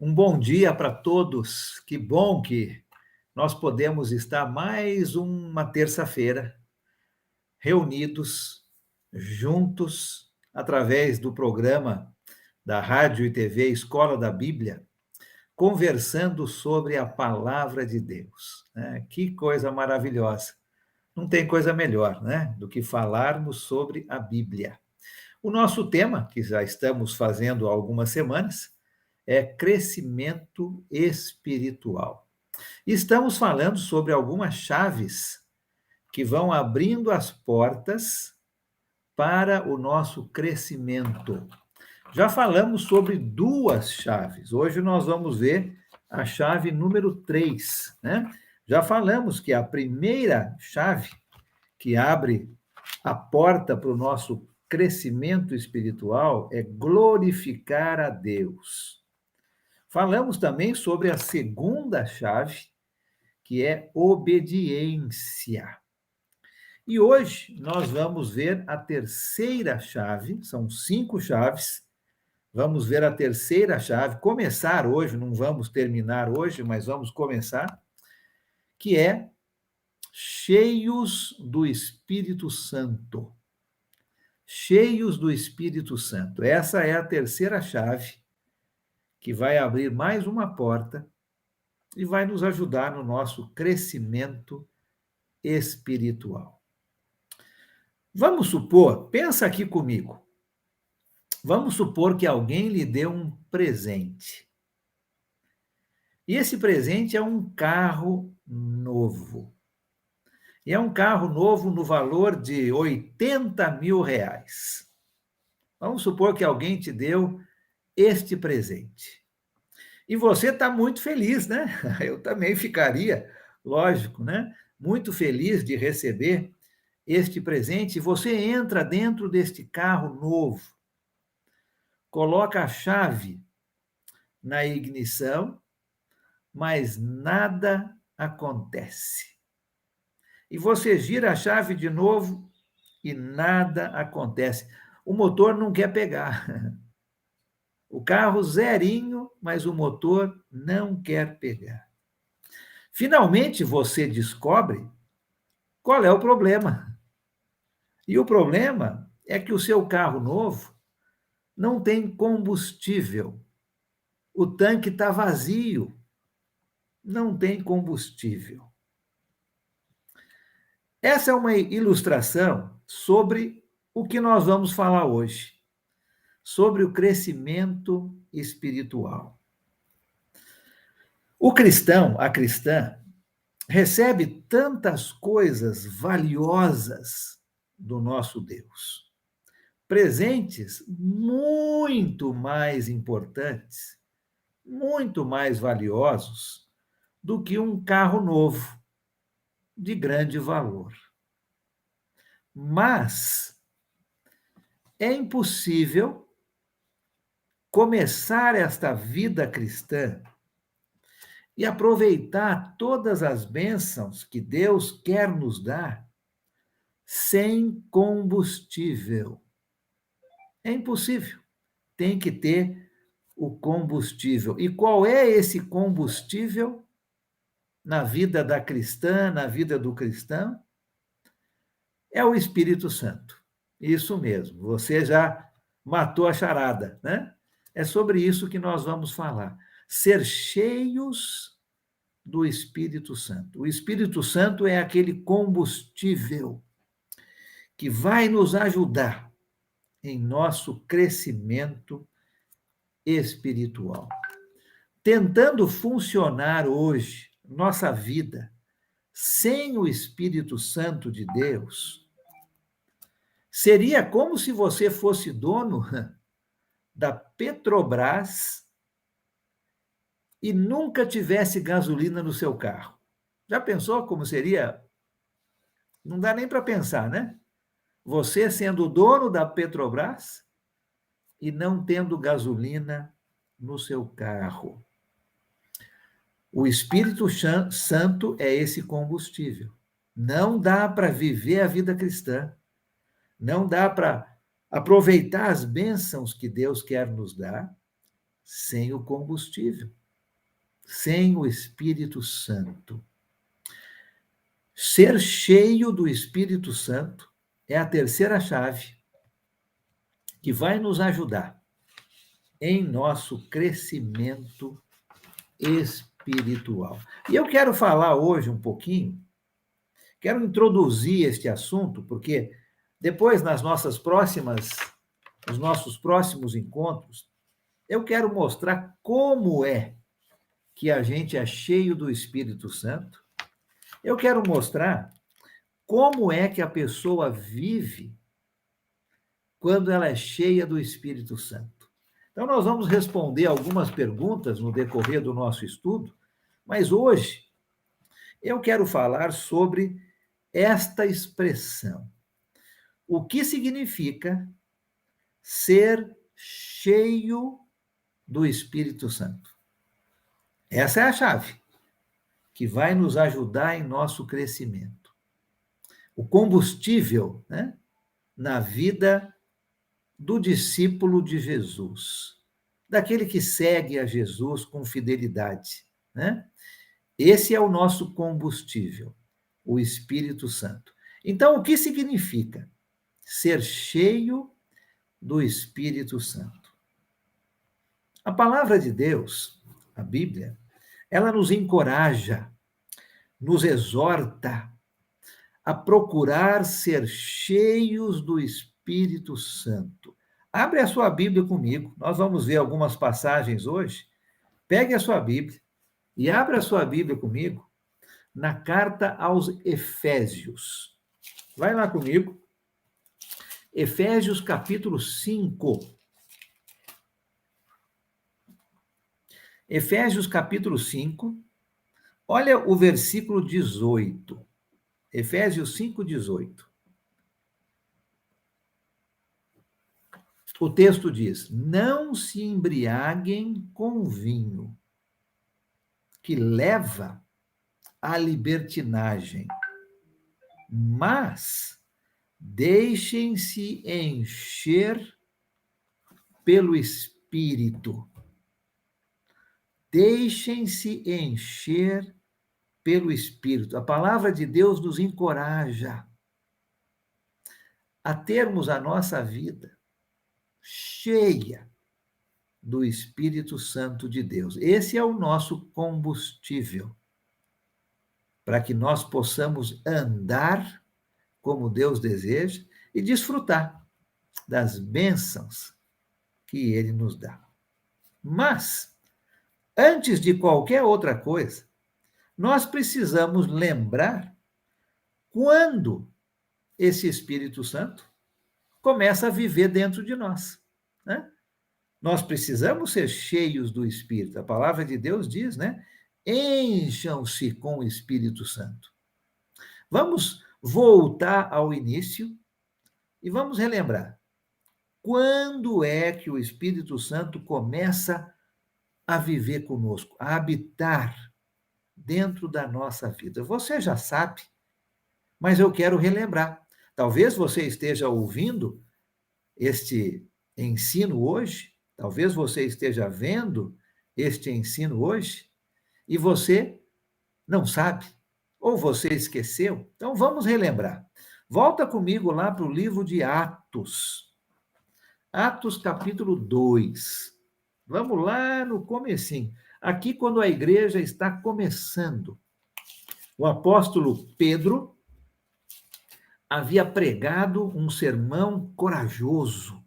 Um bom dia para todos. Que bom que nós podemos estar mais uma terça-feira reunidos, juntos, através do programa da Rádio e TV Escola da Bíblia, conversando sobre a palavra de Deus, né? Que coisa maravilhosa. Não tem coisa melhor, né, do que falarmos sobre a Bíblia. O nosso tema, que já estamos fazendo há algumas semanas, é crescimento espiritual. Estamos falando sobre algumas chaves que vão abrindo as portas para o nosso crescimento. Já falamos sobre duas chaves. Hoje nós vamos ver a chave número 3, né? Já falamos que a primeira chave que abre a porta para o nosso crescimento espiritual é glorificar a Deus. Falamos também sobre a segunda chave, que é obediência. E hoje nós vamos ver a terceira chave, são 5 chaves. Vamos ver a terceira chave, começar hoje, não vamos terminar hoje, mas vamos começar, que é cheios do Espírito Santo. Cheios do Espírito Santo. Essa é a terceira chave que vai abrir mais uma porta e vai nos ajudar no nosso crescimento espiritual. Vamos supor, pensa aqui comigo, vamos supor que alguém lhe deu um presente. E esse presente é um carro novo. E é um carro novo no valor de R$ 80 mil. Vamos supor que alguém te deu este presente. E você está muito feliz, né? Eu também ficaria, lógico, né? Muito feliz de receber este presente. Você entra dentro deste carro novo, coloca a chave na ignição, mas nada acontece. E você gira a chave de novo e nada acontece. O motor não quer pegar. O carro zerinho, mas o motor não quer pegar. Finalmente você descobre qual é o problema. E o problema é que o seu carro novo não tem combustível. O tanque está vazio. Não tem combustível. Essa é uma ilustração sobre o que nós vamos falar hoje, sobre o crescimento espiritual. O cristão, a cristã, recebe tantas coisas valiosas do nosso Deus. Presentes muito mais importantes, muito mais valiosos do que um carro novo de grande valor. Mas é impossível começar esta vida cristã e aproveitar todas as bênçãos que Deus quer nos dar sem combustível. É impossível. Tem que ter o combustível. E qual é esse combustível na vida da cristã, na vida do cristão? É o Espírito Santo. Isso mesmo, você já matou a charada, né? É sobre isso que nós vamos falar. Ser cheios do Espírito Santo. O Espírito Santo é aquele combustível que vai nos ajudar em nosso crescimento espiritual. Tentando funcionar hoje, nossa vida, sem o Espírito Santo de Deus, seria como se você fosse dono da Petrobras e nunca tivesse gasolina no seu carro. Já pensou como seria? Não dá nem para pensar, né? Você sendo o dono da Petrobras e não tendo gasolina no seu carro. O Espírito Santo é esse combustível. Não dá para viver a vida cristã, não dá para aproveitar as bênçãos que Deus quer nos dar sem o combustível, sem o Espírito Santo. Ser cheio do Espírito Santo é a terceira chave que vai nos ajudar em nosso crescimento espiritual. E eu quero falar hoje um pouquinho, quero introduzir este assunto, porque depois, nos nossos próximos encontros, eu quero mostrar como é que a gente é cheio do Espírito Santo. Eu quero mostrar como é que a pessoa vive quando ela é cheia do Espírito Santo. Então, nós vamos responder algumas perguntas no decorrer do nosso estudo, mas hoje eu quero falar sobre esta expressão. O que significa ser cheio do Espírito Santo? Essa é a chave que vai nos ajudar em nosso crescimento. O combustível, né, na vida do discípulo de Jesus, daquele que segue a Jesus com fidelidade, né? Esse é o nosso combustível, o Espírito Santo. Então, o que significa ser cheio do Espírito Santo? A palavra de Deus, a Bíblia, ela nos encoraja, nos exorta a procurar ser cheios do Espírito Santo. Abre a sua Bíblia comigo, nós vamos ver algumas passagens hoje. Pegue a sua Bíblia e abra a sua Bíblia comigo na carta aos Efésios. Vai lá comigo. Efésios capítulo 5. Efésios capítulo 5. Olha o versículo 18. Efésios 5, 18. O texto diz: não se embriaguem com vinho, que leva à libertinagem, mas deixem-se encher pelo Espírito. Deixem-se encher pelo Espírito. A palavra de Deus nos encoraja a termos a nossa vida cheia do Espírito Santo de Deus. Esse é o nosso combustível para que nós possamos andar como Deus deseja e desfrutar das bênçãos que Ele nos dá. Mas, antes de qualquer outra coisa, nós precisamos lembrar quando esse Espírito Santo começa a viver dentro de nós, né? Nós precisamos ser cheios do Espírito. A palavra de Deus diz, né? Encham-se com o Espírito Santo. Vamos voltar ao início e vamos relembrar. Quando é que o Espírito Santo começa a viver conosco, a habitar dentro da nossa vida? Você já sabe, mas eu quero relembrar. Talvez você esteja ouvindo este ensino hoje, talvez você esteja vendo este ensino hoje, e você não sabe, ou você esqueceu. Então vamos relembrar. Volta comigo lá para o livro de Atos. Atos capítulo 2. Vamos lá no comecinho. Aqui quando a igreja está começando. O apóstolo Pedro havia pregado um sermão corajoso,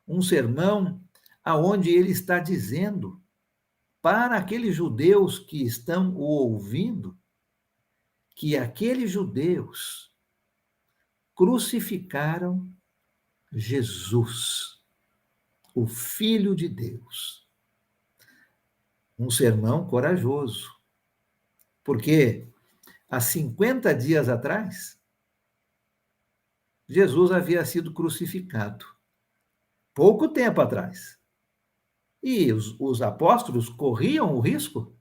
um sermão aonde ele está dizendo para aqueles judeus que estão o ouvindo que aqueles judeus crucificaram Jesus, o Filho de Deus. Um sermão corajoso, porque há 50 dias atrás, Jesus havia sido crucificado. Pouco tempo atrás. E os apóstolos corriam o risco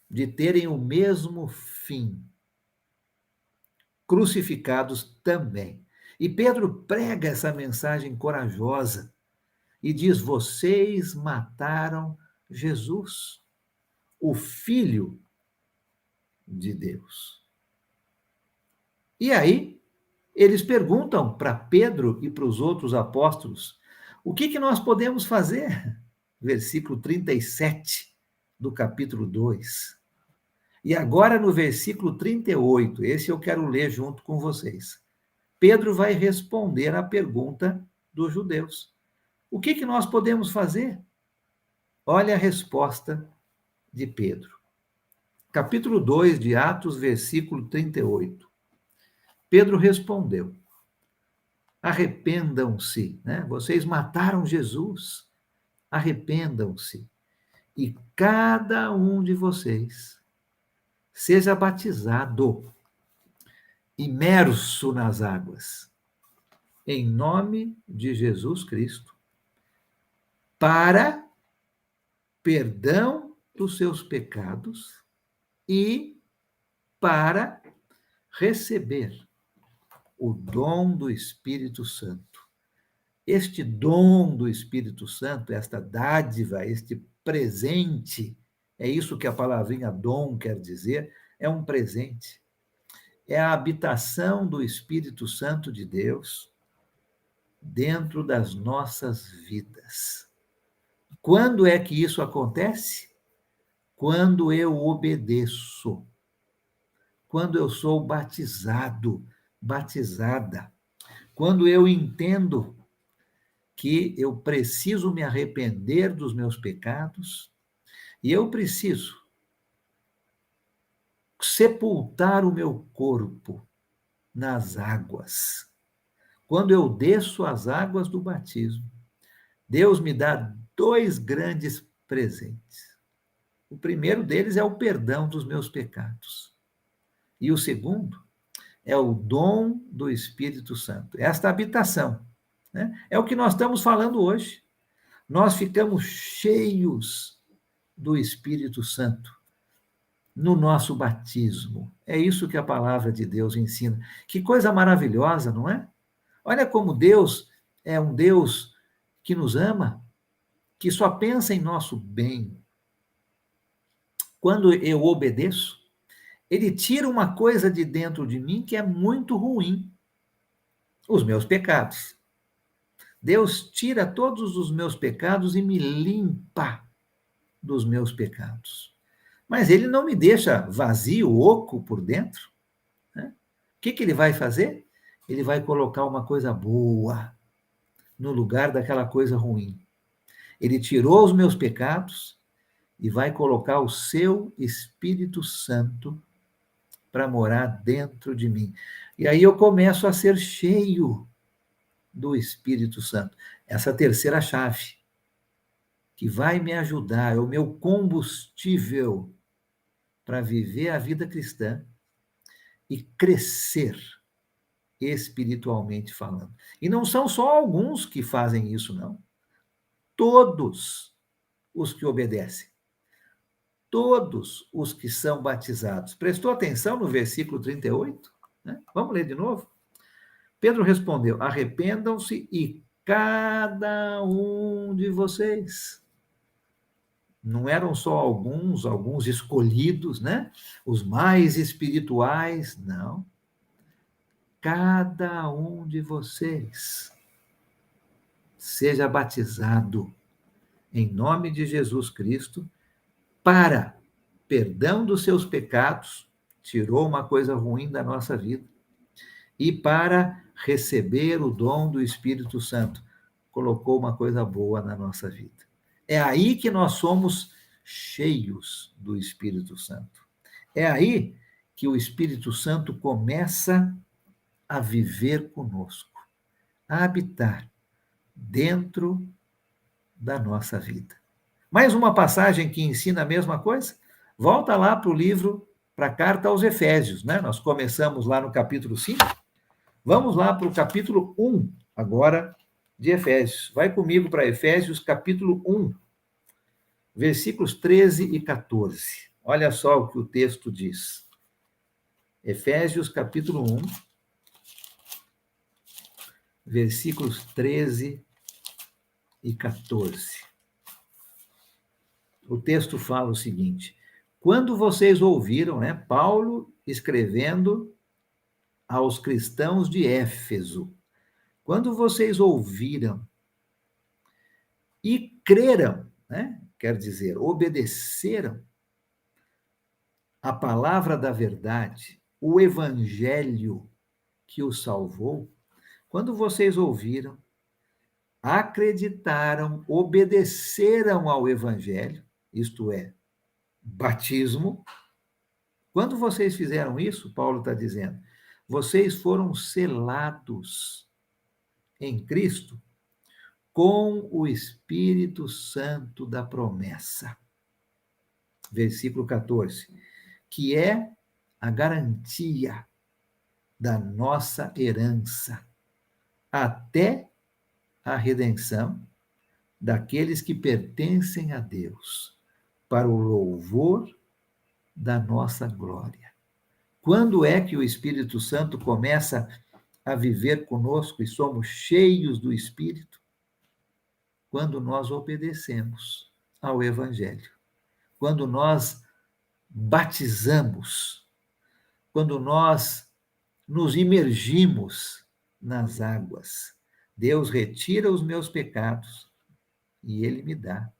de terem o mesmo fim, crucificados também. E Pedro prega essa mensagem corajosa e diz: vocês mataram Jesus, o Filho de Deus. E aí, eles perguntam para Pedro e para os outros apóstolos: o que nós podemos fazer? Versículo 37 do capítulo 2. E agora no versículo 38, esse eu quero ler junto com vocês. Pedro vai responder à pergunta dos judeus: o que nós podemos fazer? Olha a resposta de Pedro. Capítulo 2 de Atos, versículo 38. Pedro respondeu: arrependam-se, né? Vocês mataram Jesus, arrependam-se, e cada um de vocês seja batizado, imerso nas águas, em nome de Jesus Cristo, para perdão dos seus pecados e para receber o dom do Espírito Santo. Este dom do Espírito Santo, esta dádiva, este presente, é isso que a palavrinha dom quer dizer, é um presente. É a habitação do Espírito Santo de Deus dentro das nossas vidas. Quando é que isso acontece? Quando eu obedeço. Quando eu sou batizado, batizada. Quando eu entendo que eu preciso me arrepender dos meus pecados e eu preciso sepultar o meu corpo nas águas. Quando eu desço as águas do batismo, Deus me dá dois grandes presentes. O primeiro deles é o perdão dos meus pecados. E o segundo é o dom do Espírito Santo, esta habitação, né? É o que nós estamos falando hoje. Nós ficamos cheios do Espírito Santo no nosso batismo. É isso que a palavra de Deus ensina. Que coisa maravilhosa, não é? Olha como Deus é um Deus que nos ama, que só pensa em nosso bem. Quando eu obedeço, ele tira uma coisa de dentro de mim que é muito ruim, os meus pecados. Deus tira todos os meus pecados e me limpa dos meus pecados. Mas ele não me deixa vazio, oco por dentro, né? O que ele vai fazer? Ele vai colocar uma coisa boa no lugar daquela coisa ruim. Ele tirou os meus pecados e vai colocar o seu Espírito Santo para morar dentro de mim. E aí eu começo a ser cheio do Espírito Santo. Essa terceira chave, que vai me ajudar, é o meu combustível para viver a vida cristã e crescer espiritualmente falando. E não são só alguns que fazem isso, não. Todos os que obedecem. Todos os que são batizados. Prestou atenção no versículo 38? Né? Vamos ler de novo? Pedro respondeu: arrependam-se e cada um de vocês. Não eram só alguns escolhidos, né? Os mais espirituais, não. Cada um de vocês seja batizado em nome de Jesus Cristo para perdão dos seus pecados, tirou uma coisa ruim da nossa vida, e para receber o dom do Espírito Santo, colocou uma coisa boa na nossa vida. É aí que nós somos cheios do Espírito Santo. É aí que o Espírito Santo começa a viver conosco, a habitar dentro da nossa vida. Mais uma passagem que ensina a mesma coisa? Volta lá para o livro, para a carta aos Efésios, né? Nós começamos lá no capítulo 5. Vamos lá para o capítulo 1, agora, de Efésios. Vai comigo para Efésios, capítulo 1, versículos 13 e 14. Olha só o que o texto diz. Efésios, capítulo 1, versículos 13 e 14. O texto fala o seguinte: quando vocês ouviram, né, Paulo escrevendo aos cristãos de Éfeso, quando vocês ouviram e creram, né, quer dizer, obedeceram a palavra da verdade, o evangelho que os salvou, quando vocês ouviram, acreditaram, obedeceram ao evangelho, isto é, batismo. Quando vocês fizeram isso, Paulo está dizendo, vocês foram selados em Cristo com o Espírito Santo da promessa. Versículo 14, que é a garantia da nossa herança até a redenção daqueles que pertencem a Deus, para o louvor da nossa glória. Quando é que o Espírito Santo começa a viver conosco e somos cheios do Espírito? Quando nós obedecemos ao Evangelho, quando nós batizamos, quando nós nos imergimos nas águas. Deus retira os meus pecados e Ele me dá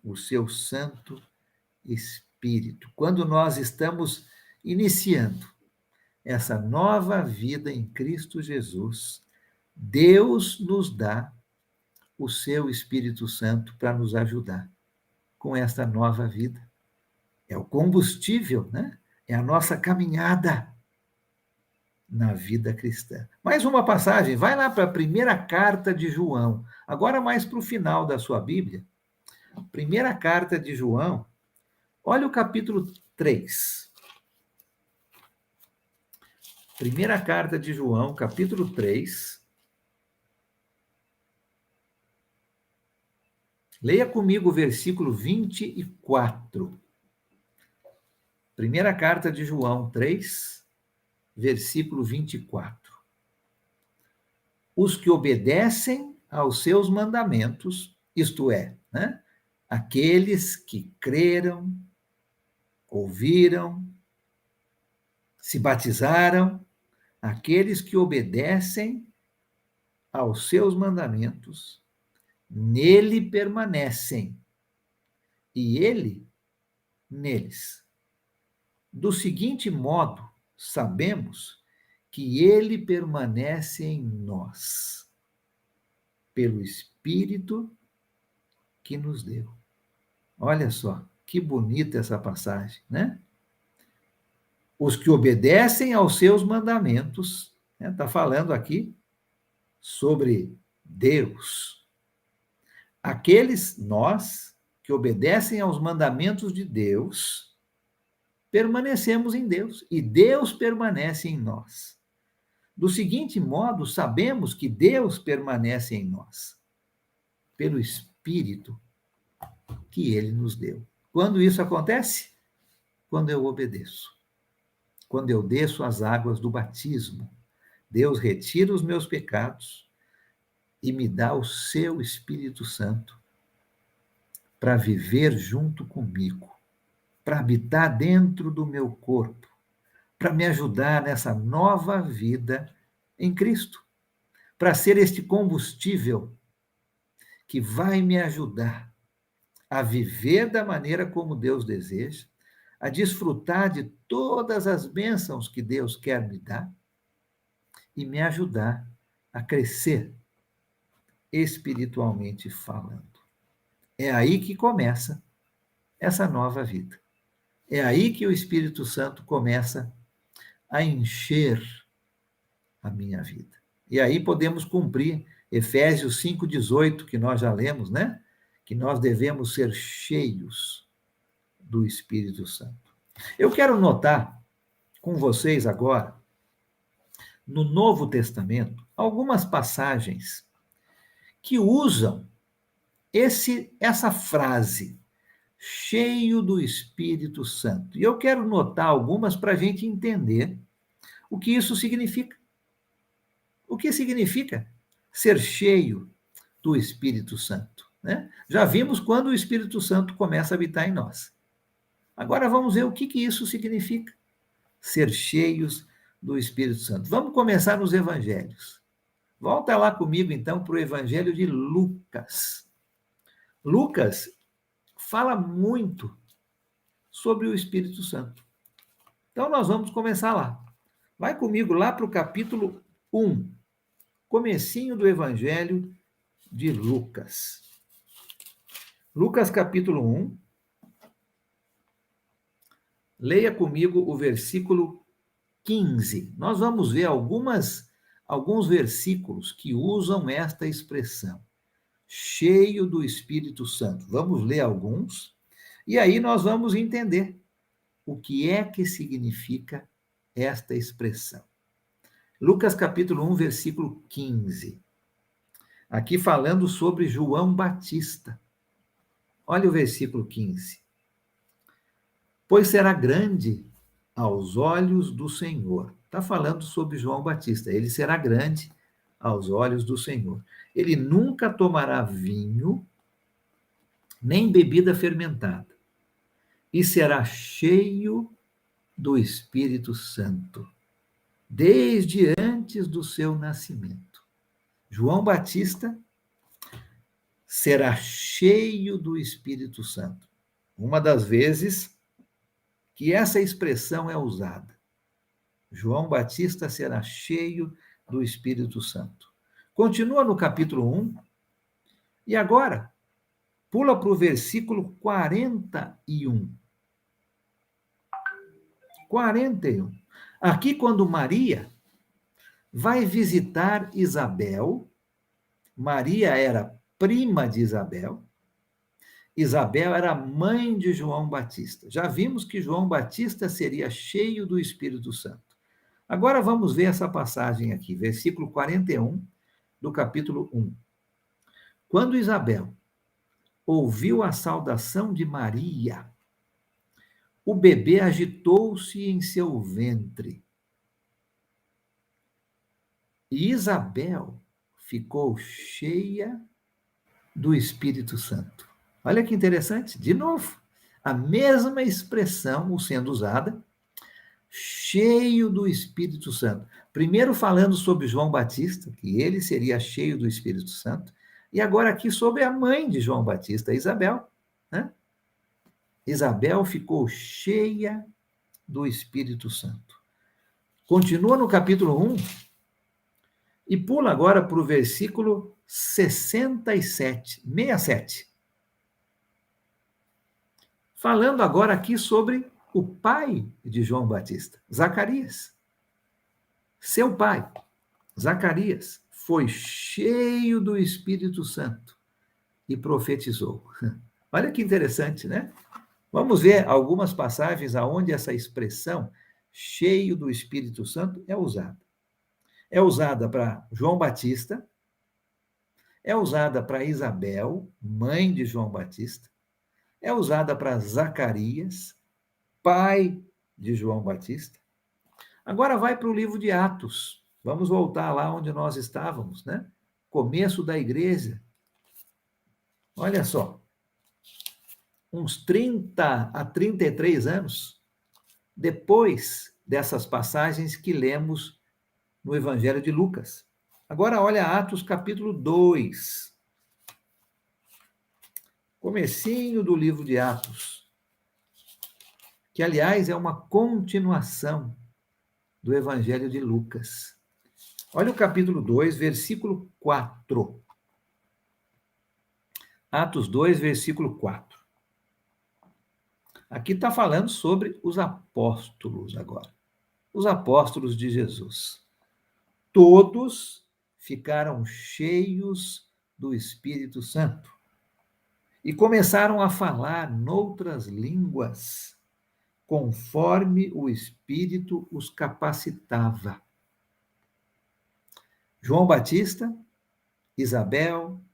o seu Santo Espírito. Quando nós estamos iniciando essa nova vida em Cristo Jesus, Deus nos dá o seu Espírito Santo para nos ajudar com esta nova vida. É o combustível, né? É a nossa caminhada na vida cristã. Mais uma passagem, vai lá para a primeira carta de João, agora mais para o final da sua Bíblia. Primeira carta de João, olha o capítulo 3. Primeira carta de João, capítulo 3. Leia comigo o versículo 24. Primeira carta de João 3, versículo 24. Os que obedecem aos seus mandamentos, isto é, né, aqueles que creram, ouviram, se batizaram, aqueles que obedecem aos seus mandamentos, nele permanecem, e ele neles. Do seguinte modo, sabemos que ele permanece em nós, pelo Espírito que nos deu. Olha só, que bonita essa passagem, né? Os que obedecem aos seus mandamentos, está falando aqui sobre Deus. Aqueles, nós, que obedecem aos mandamentos de Deus, permanecemos em Deus e Deus permanece em nós. Do seguinte modo, sabemos que Deus permanece em nós, pelo Espírito que ele nos deu. Quando isso acontece? Quando eu obedeço. Quando eu desço as águas do batismo, Deus retira os meus pecados e me dá o seu Espírito Santo para viver junto comigo, para habitar dentro do meu corpo, para me ajudar nessa nova vida em Cristo, para ser este combustível que vai me ajudar a viver da maneira como Deus deseja, a desfrutar de todas as bênçãos que Deus quer me dar e me ajudar a crescer espiritualmente falando. É aí que começa essa nova vida. É aí que o Espírito Santo começa a encher a minha vida. E aí podemos cumprir Efésios 5,18, que nós já lemos, né? Que nós devemos ser cheios do Espírito Santo. Eu quero notar com vocês agora, no Novo Testamento, algumas passagens que usam essa frase, cheio do Espírito Santo. E eu quero notar algumas para a gente entender o que isso significa. O que significa ser cheio do Espírito Santo, né? Já vimos quando o Espírito Santo começa a habitar em nós. Agora vamos ver o que isso significa, ser cheios do Espírito Santo. Vamos começar nos evangelhos. Volta lá comigo, então, para o evangelho de Lucas. Lucas fala muito sobre o Espírito Santo. Então, nós vamos começar lá. Vai comigo lá para o capítulo 1, comecinho do evangelho de Lucas. Lucas, capítulo 1. Leia comigo o versículo 15. Nós vamos ver alguns versículos que usam esta expressão, cheio do Espírito Santo. Vamos ler alguns, e aí nós vamos entender o que é que significa esta expressão. Lucas capítulo 1, versículo 15. Aqui falando sobre João Batista. Olha o versículo 15. Pois será grande aos olhos do Senhor. Está falando sobre João Batista. Ele será grande aos olhos do Senhor. Ele nunca tomará vinho, nem bebida fermentada, e será cheio do Espírito Santo, desde antes do seu nascimento. João Batista será cheio do Espírito Santo. Uma das vezes que essa expressão é usada. João Batista será cheio do Espírito Santo. Continua no capítulo 1, e agora pula para o versículo 41. 41. Aqui, quando Maria vai visitar Isabel, Maria era prima de Isabel, Isabel era mãe de João Batista. Já vimos que João Batista seria cheio do Espírito Santo. Agora vamos ver essa passagem aqui, versículo 41 do capítulo 1. Quando Isabel ouviu a saudação de Maria, o bebê agitou-se em seu ventre. E Isabel ficou cheia do Espírito Santo. Olha que interessante, de novo, a mesma expressão sendo usada, cheio do Espírito Santo. Primeiro falando sobre João Batista, que ele seria cheio do Espírito Santo, e agora aqui sobre a mãe de João Batista, Isabel, né? Isabel ficou cheia do Espírito Santo. Continua no capítulo 1 e pula agora para o versículo 67. Falando agora aqui sobre o pai de João Batista, Zacarias. Seu pai, Zacarias, foi cheio do Espírito Santo e profetizou. Olha que interessante, né? Vamos ver algumas passagens aonde essa expressão cheio do Espírito Santo é usada. É usada para João Batista, é usada para Isabel, mãe de João Batista, é usada para Zacarias, pai de João Batista. Agora vai para o livro de Atos. Vamos voltar lá onde nós estávamos, né? Começo da igreja. Olha só, uns 30 a 33 anos depois dessas passagens que lemos no Evangelho de Lucas. Agora olha Atos capítulo 2. Comecinho do livro de Atos, que aliás é uma continuação do Evangelho de Lucas. Olha o capítulo 2, versículo 4. Atos 2, versículo 4. Aqui está falando sobre os apóstolos agora. Os apóstolos de Jesus. Todos ficaram cheios do Espírito Santo e começaram a falar noutras línguas, conforme o Espírito os capacitava. João Batista, Isabel,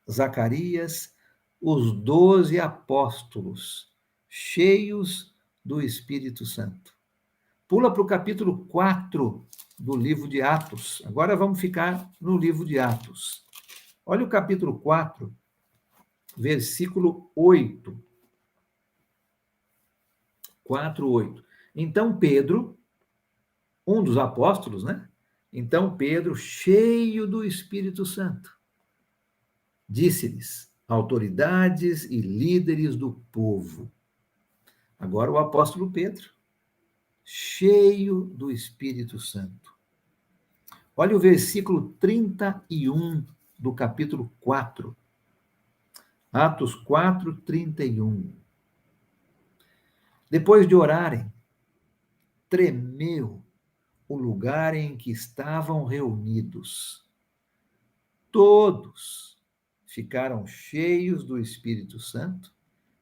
Zacarias, os 12 apóstolos, cheios do Espírito Santo. Pula para o capítulo 4 do livro de Atos. Agora vamos ficar no livro de Atos. Olha o capítulo 4, versículo 8. 4, 8. Então Pedro, um dos apóstolos, né? Então Pedro, cheio do Espírito Santo, disse-lhes, autoridades e líderes do povo. Agora o apóstolo Pedro, cheio do Espírito Santo. Olha o versículo 31 do capítulo 4. Atos 4, 31. Depois de orarem, tremeu o lugar em que estavam reunidos. Todos ficaram cheios do Espírito Santo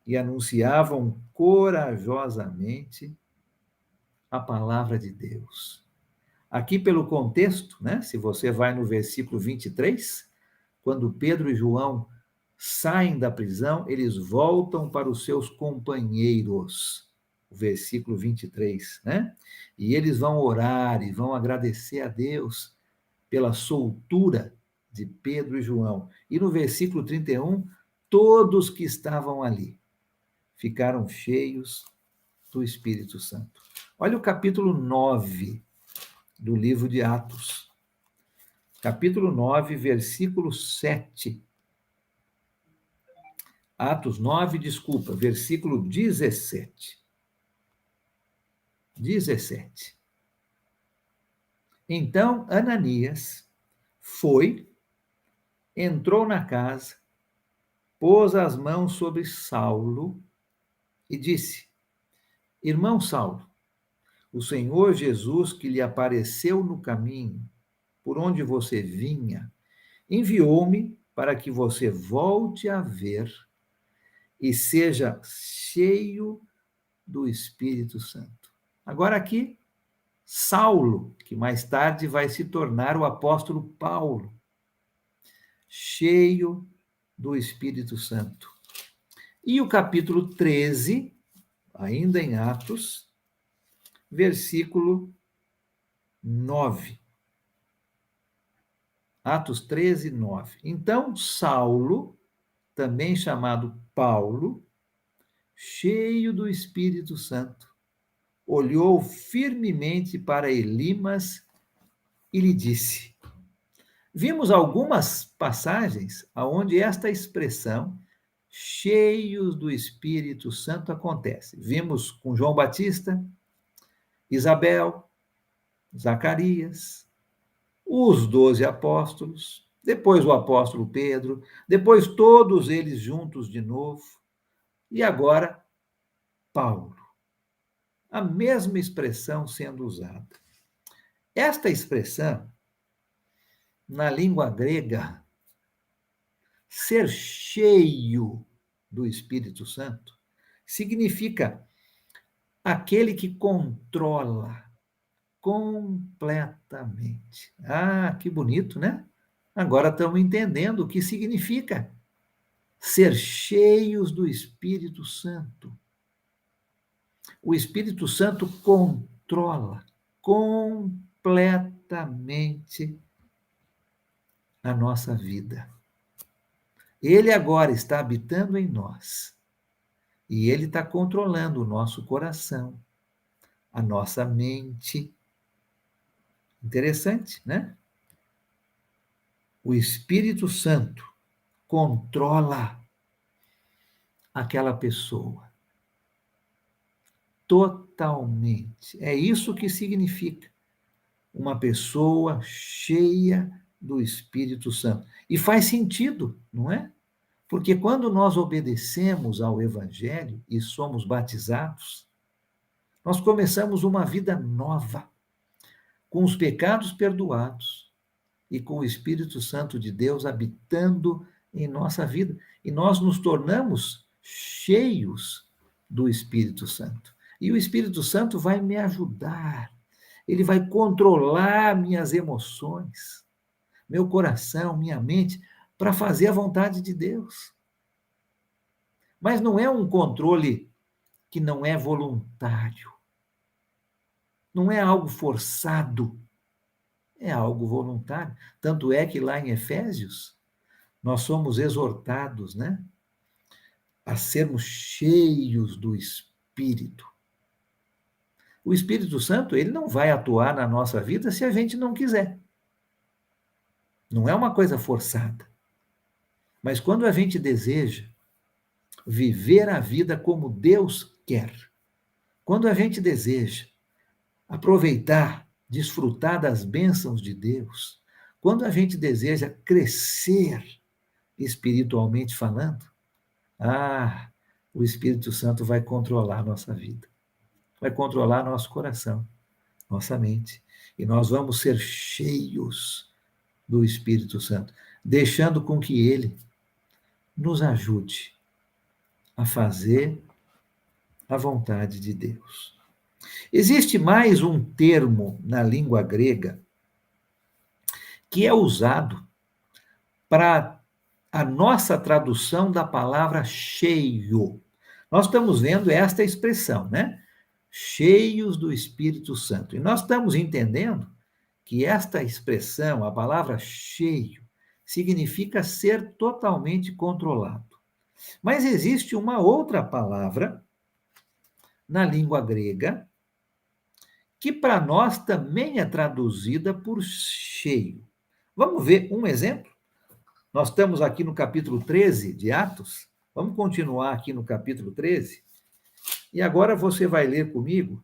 e anunciavam corajosamente a palavra de Deus. Aqui, pelo contexto, né? Se você vai no versículo 23, quando Pedro e João saem da prisão, eles voltam para os seus companheiros. O versículo 23, né? E eles vão orar e vão agradecer a Deus pela soltura de Pedro e João. E no versículo 31, todos que estavam ali ficaram cheios do Espírito Santo. Olha o capítulo 9 do livro de Atos. Capítulo 9, versículo 7. Atos 9, desculpa, versículo 17. 17. Então Ananias foi, entrou na casa, pôs as mãos sobre Saulo e disse: Irmão Saulo, o Senhor Jesus que lhe apareceu no caminho, por onde você vinha, enviou-me para que você volte a ver e seja cheio do Espírito Santo. Agora aqui, Saulo, que mais tarde vai se tornar o apóstolo Paulo, cheio do Espírito Santo. E o capítulo 13, ainda em Atos, versículo 9. Atos 13, 9. Então, Saulo, também chamado Paulo, cheio do Espírito Santo, olhou firmemente para Elimas e lhe disse. Vimos algumas passagens onde esta expressão, cheios do Espírito Santo, acontece. Vimos com João Batista, Isabel, Zacarias, os 12 apóstolos, depois o apóstolo Pedro, depois todos eles juntos de novo, e agora Paulo. A mesma expressão sendo usada. Esta expressão, na língua grega, ser cheio do Espírito Santo, significa aquele que controla completamente. Ah, que bonito, né? Agora estamos entendendo o que significa ser cheios do Espírito Santo. O Espírito Santo controla completamente a nossa vida. Ele agora está habitando em nós. E ele está controlando o nosso coração, a nossa mente. Interessante, né? O Espírito Santo controla aquela pessoa totalmente. É isso que significa uma pessoa cheia do Espírito Santo. E faz sentido, não é? Porque quando nós obedecemos ao Evangelho e somos batizados, nós começamos uma vida nova, com os pecados perdoados e com o Espírito Santo de Deus habitando em nossa vida. E nós nos tornamos cheios do Espírito Santo. E o Espírito Santo vai me ajudar, ele vai controlar minhas emoções, meu coração, minha mente, para fazer a vontade de Deus. Mas não é um controle que não é voluntário. Não é algo forçado, é algo voluntário. Tanto é que lá em Efésios, nós somos exortados, né, a sermos cheios do Espírito. O Espírito Santo, ele não vai atuar na nossa vida se a gente não quiser. Não é uma coisa forçada. Mas quando a gente deseja viver a vida como Deus quer, quando a gente deseja aproveitar, desfrutar das bênçãos de Deus, quando a gente deseja crescer espiritualmente falando, o Espírito Santo vai controlar a nossa vida, vai controlar nosso coração, nossa mente, e nós vamos ser cheios do Espírito Santo, deixando com que ele nos ajude a fazer a vontade de Deus. Existe mais um termo na língua grega que é usado para a nossa tradução da palavra cheio. Nós estamos vendo esta expressão, né? Cheios do Espírito Santo. E nós estamos entendendo que esta expressão, a palavra cheio, significa ser totalmente controlado. Mas existe uma outra palavra na língua grega que para nós também é traduzida por cheio. Vamos ver um exemplo? Nós estamos aqui no capítulo 13 de Atos. Vamos continuar aqui no capítulo 13. E agora você vai ler comigo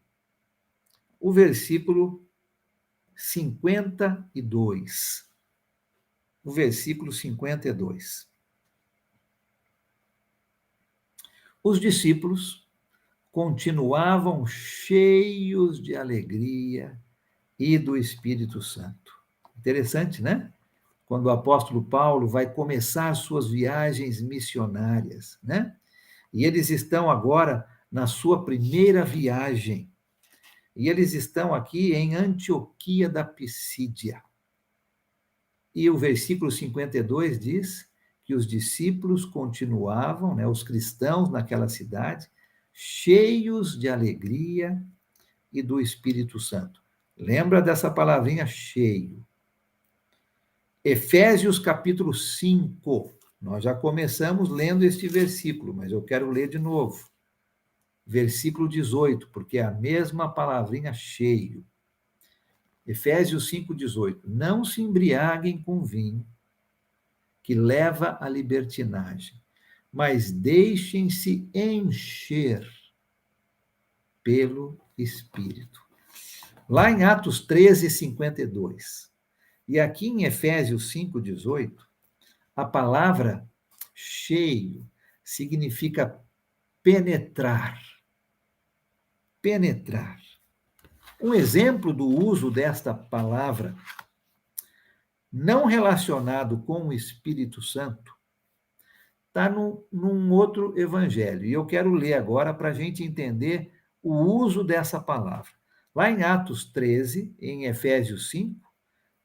o versículo 52. O versículo 52. Os discípulos continuavam cheios de alegria e do Espírito Santo. Interessante, né? Quando o apóstolo Paulo vai começar suas viagens missionárias, né? E eles estão agora na sua primeira viagem. E eles estão aqui em Antioquia da Pisídia. E o versículo 52 diz que os discípulos continuavam, né, os cristãos naquela cidade, cheios de alegria e do Espírito Santo. Lembra dessa palavrinha cheio? Efésios capítulo 5. Nós já começamos lendo este versículo, mas eu quero ler de novo. Versículo 18, porque é a mesma palavrinha cheio. Efésios 5:18. Não se embriaguem com vinho, que leva à libertinagem, mas deixem-se encher pelo Espírito. Lá em Atos 13:52. E aqui em Efésios 5:18, a palavra cheio significa penetrar. Penetrar. Um exemplo do uso desta palavra, não relacionado com o Espírito Santo, está num outro evangelho. E eu quero ler agora para a gente entender o uso dessa palavra. Lá em Atos 13, em Efésios 5,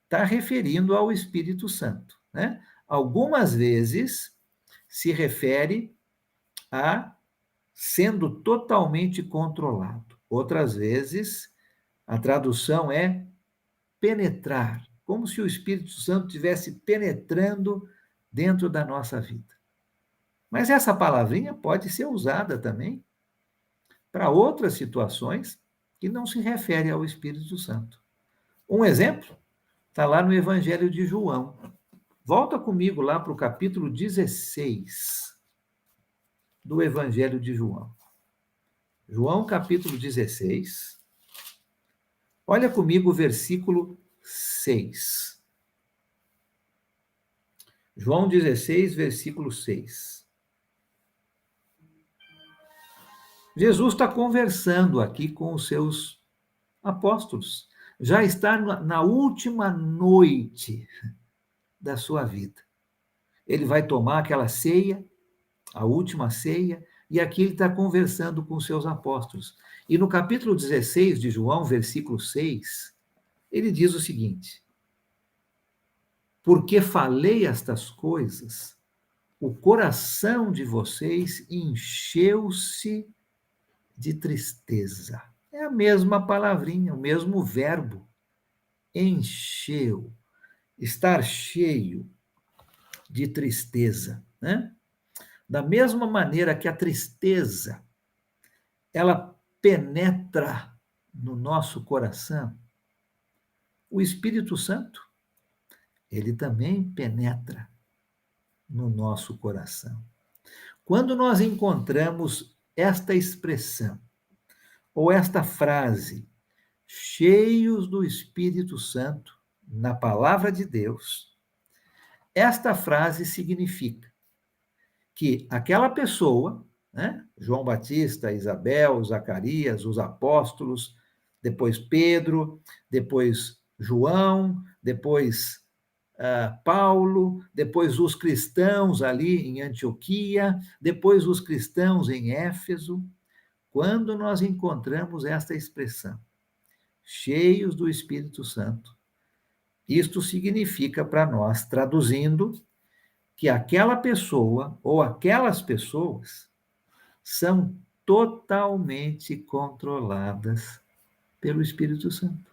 está referindo ao Espírito Santo, né? Algumas vezes se refere a sendo totalmente controlado. Outras vezes, a tradução é penetrar, como se o Espírito Santo estivesse penetrando dentro da nossa vida. Mas essa palavrinha pode ser usada também para outras situações que não se referem ao Espírito Santo. Um exemplo está lá no Evangelho de João. Volta comigo lá para o capítulo 16 do Evangelho de João. João, capítulo 16. Olha comigo o versículo 6. João 16, versículo 6. Jesus está conversando aqui com os seus apóstolos. Já está na última noite da sua vida. Ele vai tomar aquela ceia, a última ceia, e aqui ele está conversando com os seus apóstolos. E no capítulo 16 de João, versículo 6, ele diz o seguinte: porque falei estas coisas o coração de vocês encheu-se de tristeza. É a mesma palavrinha, o mesmo verbo. Encheu, estar cheio de tristeza, né? Da mesma maneira que a tristeza, ela penetra no nosso coração, o Espírito Santo, ele também penetra no nosso coração. Quando nós encontramos esta expressão, ou esta frase, cheios do Espírito Santo, na palavra de Deus, esta frase significa que aquela pessoa, né, João Batista, Isabel, Zacarias, os apóstolos, depois Pedro, depois João, depois Paulo, depois os cristãos ali em Antioquia, depois os cristãos em Éfeso, quando nós encontramos esta expressão, cheios do Espírito Santo, isto significa para nós, traduzindo, que aquela pessoa ou aquelas pessoas são totalmente controladas pelo Espírito Santo.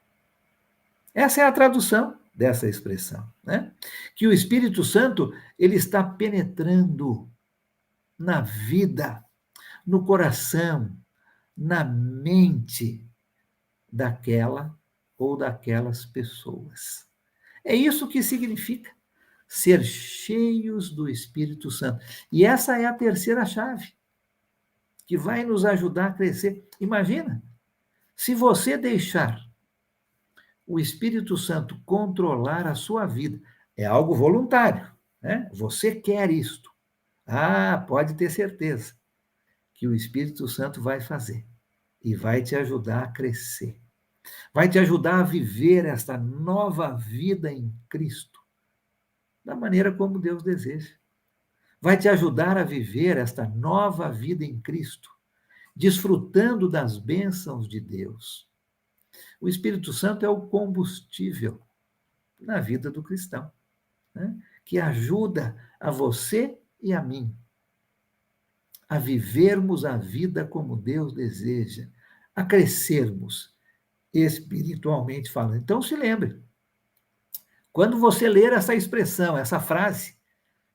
Essa é a tradução dessa expressão, né? Que o Espírito Santo, ele está penetrando na vida, no coração, na mente daquela ou daquelas pessoas. É isso que significa ser cheios do Espírito Santo. E essa é a terceira chave que vai nos ajudar a crescer. Imagina, se você deixar o Espírito Santo controlar a sua vida, é algo voluntário, né? Você quer isto. Ah, pode ter certeza que o Espírito Santo vai fazer e vai te ajudar a crescer. Vai te ajudar a viver esta nova vida em Cristo, da maneira como Deus deseja. Vai te ajudar a viver esta nova vida em Cristo, desfrutando das bênçãos de Deus. O Espírito Santo é o combustível na vida do cristão, né? Que ajuda a você e a mim a vivermos a vida como Deus deseja, a crescermos espiritualmente falando. Então, se lembre, quando você ler essa expressão, essa frase,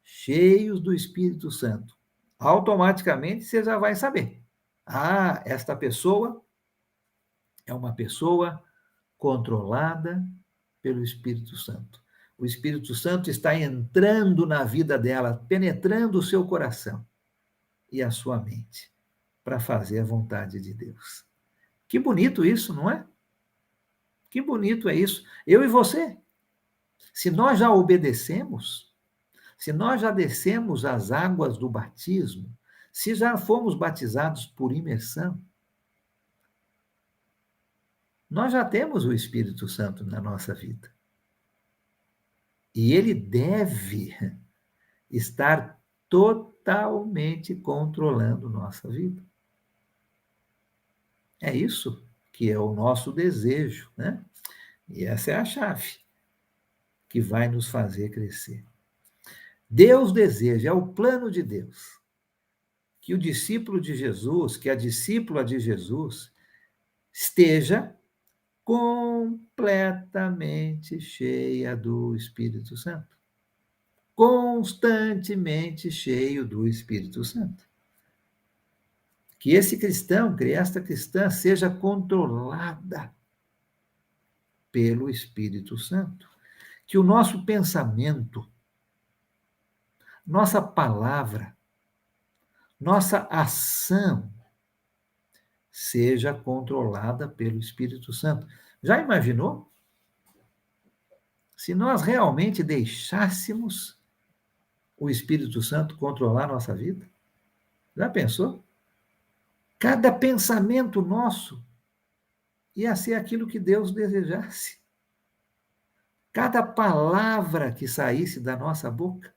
cheios do Espírito Santo, automaticamente você já vai saber. Ah, esta pessoa é uma pessoa controlada pelo Espírito Santo. O Espírito Santo está entrando na vida dela, penetrando o seu coração e a sua mente, para fazer a vontade de Deus. Que bonito isso, não é? Que bonito é isso. Eu e você. Se nós já obedecemos, se nós já descemos as águas do batismo, se já fomos batizados por imersão, nós já temos o Espírito Santo na nossa vida. E ele deve estar totalmente controlando nossa vida. É isso que é o nosso desejo, né? E essa é a chave que vai nos fazer crescer. Deus deseja, é o plano de Deus, que o discípulo de Jesus, que a discípula de Jesus, esteja completamente cheia do Espírito Santo. Constantemente cheio do Espírito Santo. Que esse cristão, que esta cristã seja controlada pelo Espírito Santo. Que o nosso pensamento, nossa palavra, nossa ação seja controlada pelo Espírito Santo. Já imaginou? Se nós realmente deixássemos o Espírito Santo controlar nossa vida? Já pensou? Cada pensamento nosso ia ser aquilo que Deus desejasse. Cada palavra que saísse da nossa boca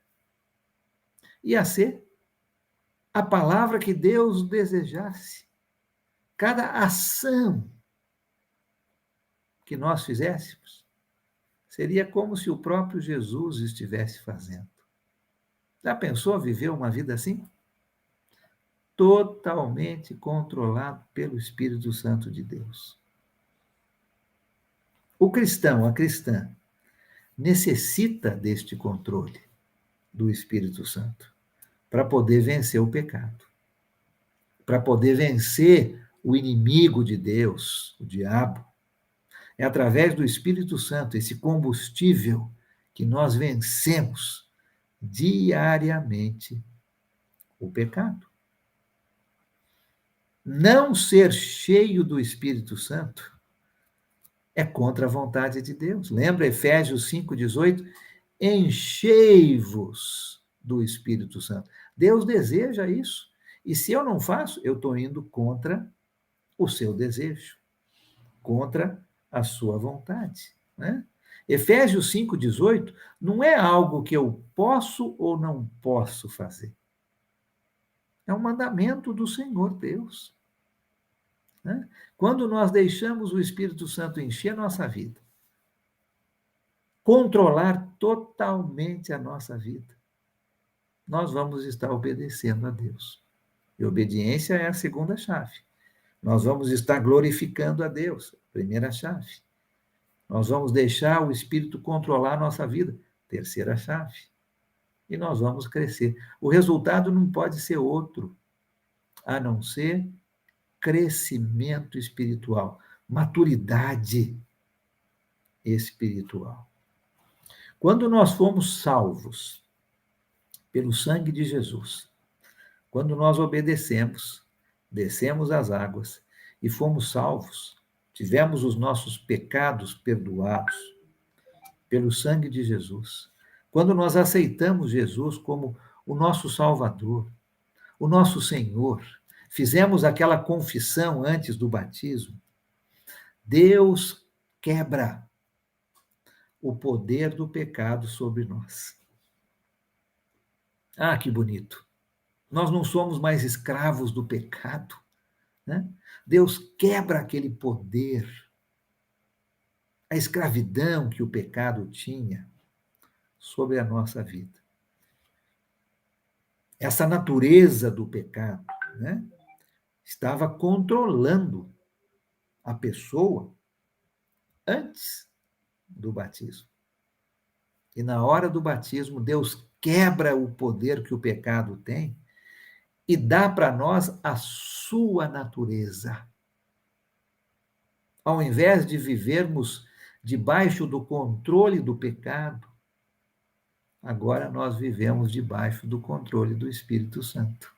ia ser a palavra que Deus desejasse. Cada ação que nós fizéssemos seria como se o próprio Jesus estivesse fazendo. Já pensou viver uma vida assim? Totalmente controlado pelo Espírito Santo de Deus. O cristão, a cristã, necessita deste controle do Espírito Santo para poder vencer o pecado, para poder vencer o inimigo de Deus, o diabo. É através do Espírito Santo, esse combustível, que nós vencemos diariamente o pecado. Não ser cheio do Espírito Santo é contra a vontade de Deus. Lembra Efésios 5,18? Enchei-vos do Espírito Santo. Deus deseja isso. E se eu não faço, eu estou indo contra o seu desejo, contra a sua vontade. Né? Efésios 5,18 não é algo que eu posso ou não posso fazer. É um mandamento do Senhor Deus. Né? Quando nós deixamos o Espírito Santo encher a nossa vida, controlar totalmente a nossa vida, nós vamos estar obedecendo a Deus. E obediência é a segunda chave. Nós vamos estar glorificando a Deus, primeira chave. Nós vamos deixar o Espírito controlar a nossa vida, terceira chave. E nós vamos crescer. O resultado não pode ser outro, a não ser crescimento espiritual, maturidade espiritual. Quando nós fomos salvos pelo sangue de Jesus, quando nós obedecemos, descemos as águas e fomos salvos, tivemos os nossos pecados perdoados pelo sangue de Jesus, quando nós aceitamos Jesus como o nosso Salvador, o nosso Senhor, fizemos aquela confissão antes do batismo, Deus quebra o poder do pecado sobre nós. Ah, que bonito! Nós não somos mais escravos do pecado, né? Deus quebra aquele poder, a escravidão que o pecado tinha sobre a nossa vida. Essa natureza do pecado, né, estava controlando a pessoa antes do batismo. E na hora do batismo, Deus quebra o poder que o pecado tem e dá para nós a sua natureza. Ao invés de vivermos debaixo do controle do pecado, agora nós vivemos debaixo do controle do Espírito Santo.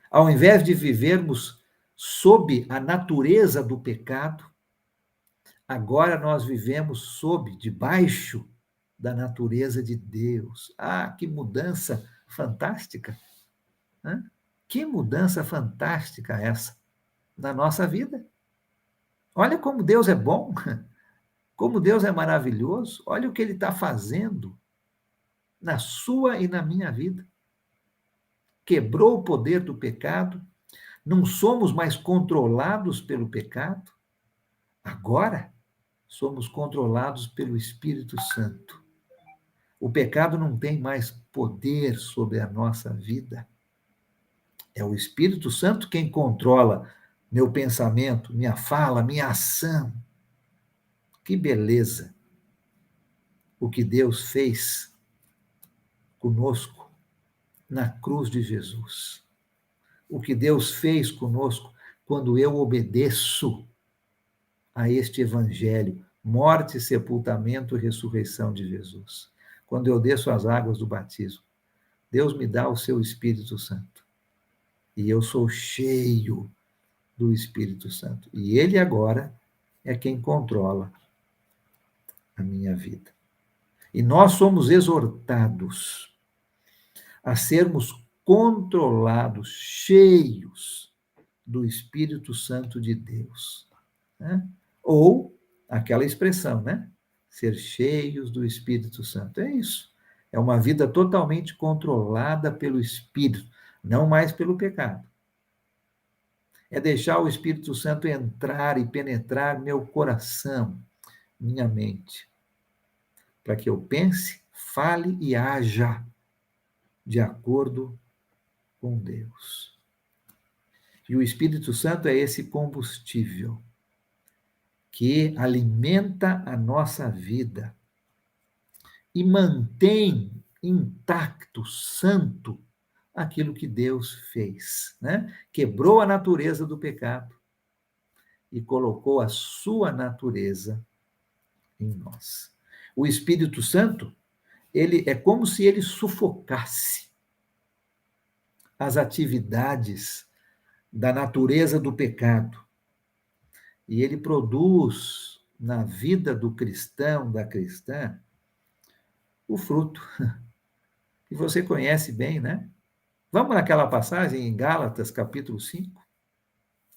Ao invés de vivermos sob a natureza do pecado, agora nós vivemos debaixo da natureza de Deus. Ah, que mudança fantástica! Né? Que mudança fantástica essa na nossa vida. Olha como Deus é bom, como Deus é maravilhoso, olha o que Ele está fazendo na sua e na minha vida. Quebrou o poder do pecado, não somos mais controlados pelo pecado, agora somos controlados pelo Espírito Santo. O pecado não tem mais poder sobre a nossa vida. É o Espírito Santo quem controla meu pensamento, minha fala, minha ação. Que beleza! O que Deus fez conosco na cruz de Jesus. O que Deus fez conosco quando eu obedeço a este evangelho, morte, sepultamento e ressurreição de Jesus. Quando eu desço as águas do batismo, Deus me dá o seu Espírito Santo. E eu sou cheio do Espírito Santo. E ele agora é quem controla a minha vida. E nós somos exortados a sermos controlados, cheios do Espírito Santo de Deus. Né? Ou aquela expressão, né? Ser cheios do Espírito Santo. É isso. É uma vida totalmente controlada pelo Espírito, não mais pelo pecado. É deixar o Espírito Santo entrar e penetrar meu coração, minha mente, para que eu pense, fale e haja de acordo com Deus. E o Espírito Santo é esse combustível que alimenta a nossa vida e mantém intacto, santo, aquilo que Deus fez, né? Quebrou a natureza do pecado e colocou a sua natureza em nós. O Espírito Santo, ele é como se ele sufocasse as atividades da natureza do pecado. E ele produz na vida do cristão, da cristã, o fruto, que você conhece bem, né? Vamos naquela passagem em Gálatas, capítulo 5.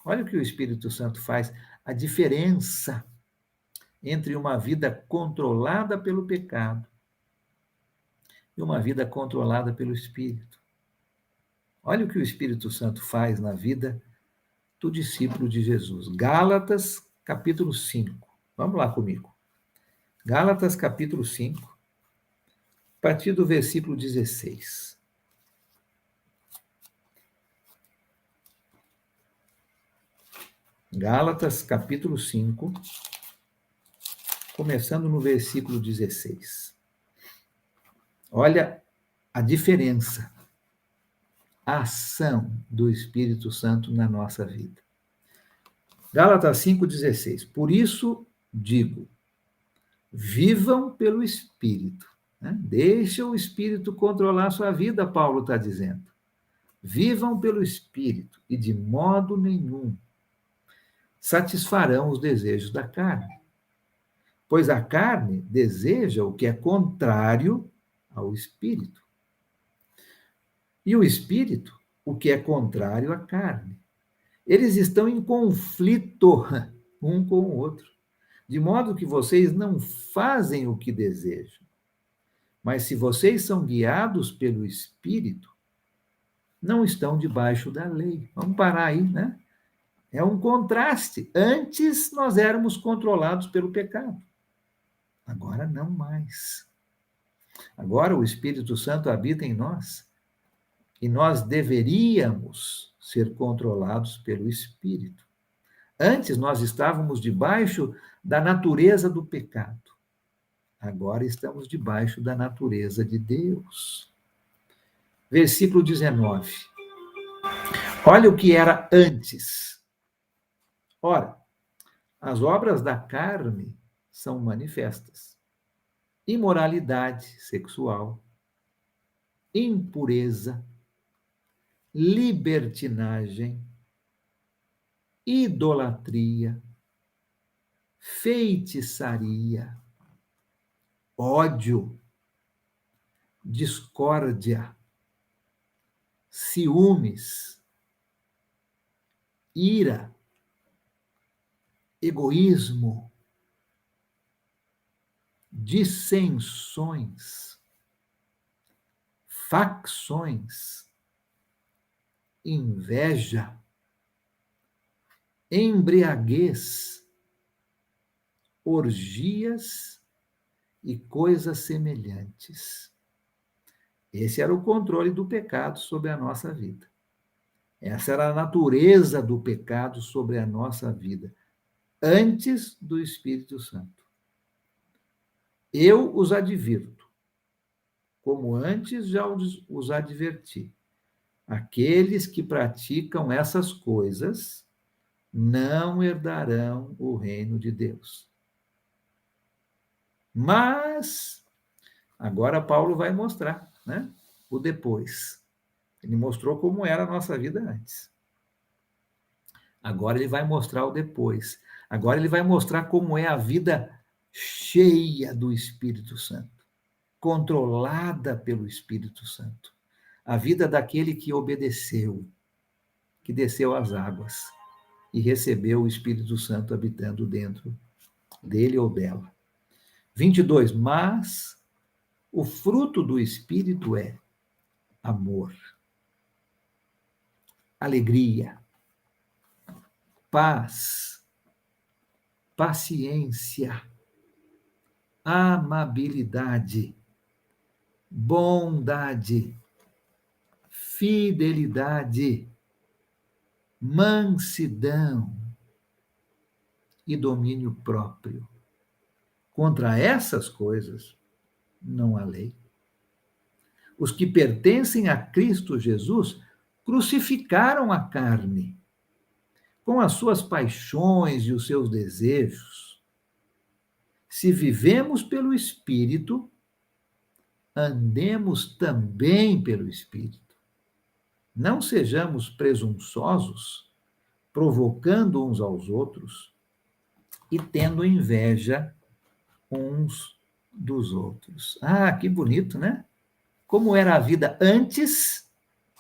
Olha o que o Espírito Santo faz, a diferença entre uma vida controlada pelo pecado e uma vida controlada pelo Espírito. Olha o que o Espírito Santo faz na vida do discípulo de Jesus. Gálatas, capítulo 5. Vamos lá comigo. Gálatas, capítulo 5, a partir do versículo 16. Gálatas, capítulo 5, começando no versículo 16. Olha a diferença, a ação do Espírito Santo na nossa vida. Gálatas 5,16. Por isso digo, vivam pelo Espírito. Né? Deixa o Espírito controlar a sua vida, Paulo está dizendo. Vivam pelo Espírito e de modo nenhum satisfarão os desejos da carne. Pois a carne deseja o que é contrário ao Espírito. E o Espírito, o que é contrário à carne. Eles estão em conflito um com o outro, de modo que vocês não fazem o que desejam. Mas se vocês são guiados pelo Espírito, não estão debaixo da lei. Vamos parar aí, né? É um contraste. Antes nós éramos controlados pelo pecado. Agora não mais. Agora o Espírito Santo habita em nós e nós deveríamos ser controlados pelo Espírito. Antes nós estávamos debaixo da natureza do pecado. Agora estamos debaixo da natureza de Deus. Versículo 19. Olha o que era antes. Ora, as obras da carne são manifestas: imoralidade sexual, impureza, libertinagem, idolatria, feitiçaria, ódio, discórdia, ciúmes, ira, egoísmo, dissensões, facções, inveja, embriaguez, orgias e coisas semelhantes. Esse era o controle do pecado sobre a nossa vida. Essa era a natureza do pecado sobre a nossa vida, antes do Espírito Santo. Eu os advirto, como antes já os adverti. Aqueles que praticam essas coisas não herdarão o reino de Deus. Mas, agora Paulo vai mostrar, né, o depois. Ele mostrou como era a nossa vida antes. Agora ele vai mostrar o depois. Agora ele vai mostrar como é a vida cheia do Espírito Santo, controlada pelo Espírito Santo. A vida daquele que obedeceu, que desceu às águas e recebeu o Espírito Santo habitando dentro dele ou dela. 22. Mas o fruto do Espírito é amor, alegria, paz, paciência, amabilidade, bondade, fidelidade, mansidão e domínio próprio. Contra essas coisas não há lei. Os que pertencem a Cristo Jesus crucificaram a carne, com as suas paixões e os seus desejos. Se vivemos pelo Espírito, andemos também pelo Espírito. Não sejamos presunçosos, provocando uns aos outros e tendo inveja uns dos outros. Ah, que bonito, né? Como era a vida antes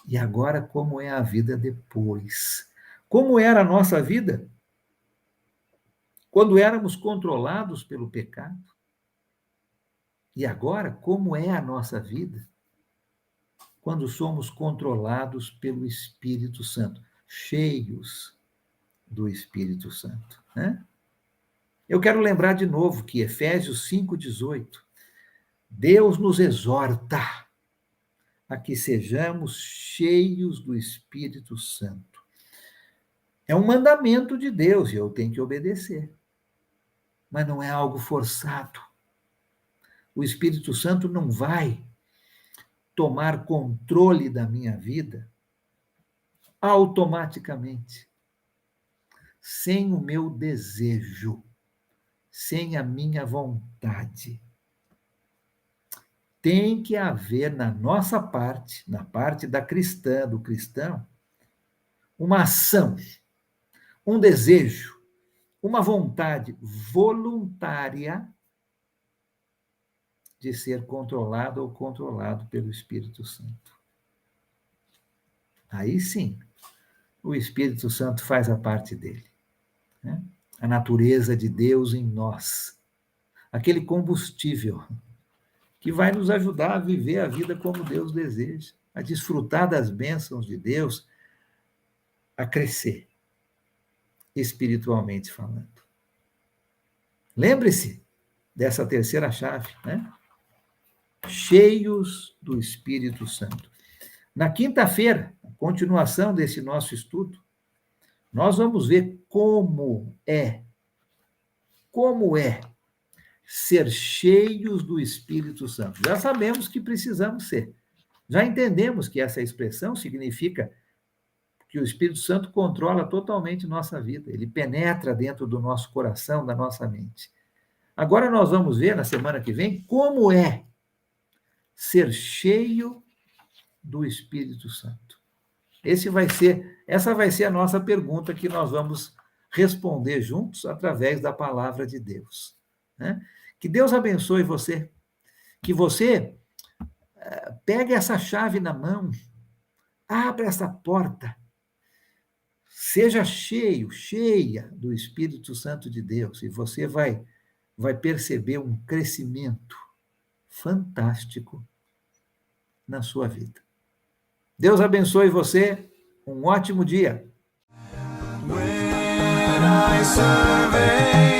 e agora como é a vida depois. Como era a nossa vida quando éramos controlados pelo pecado. E agora, como é a nossa vida quando somos controlados pelo Espírito Santo, cheios do Espírito Santo, né? Eu quero lembrar de novo que Efésios 5,18, Deus nos exorta a que sejamos cheios do Espírito Santo. É um mandamento de Deus e eu tenho que obedecer. Mas não é algo forçado. O Espírito Santo não vai tomar controle da minha vida automaticamente, sem o meu desejo, sem a minha vontade. Tem que haver na nossa parte, na parte da cristã, do cristão, uma ação, um desejo, uma vontade voluntária de ser controlado ou controlado pelo Espírito Santo. Aí sim, o Espírito Santo faz a parte dele, né? A natureza de Deus em nós, aquele combustível que vai nos ajudar a viver a vida como Deus deseja, a desfrutar das bênçãos de Deus, a crescer, espiritualmente falando. Lembre-se dessa terceira chave, né? Cheios do Espírito Santo. Na quinta-feira, a continuação desse nosso estudo, nós vamos ver como é ser cheios do Espírito Santo. Já sabemos que precisamos ser. Já entendemos que essa expressão significa que o Espírito Santo controla totalmente nossa vida. Ele penetra dentro do nosso coração, da nossa mente. Agora nós vamos ver, na semana que vem, como é ser cheio do Espírito Santo. Essa vai ser a nossa pergunta que nós vamos responder juntos através da palavra de Deus, né? Que Deus abençoe você, que você pegue essa chave na mão, abra essa porta, seja cheio, cheia do Espírito Santo de Deus, e você vai perceber um crescimento fantástico na sua vida. Deus abençoe você, um ótimo dia. When I survey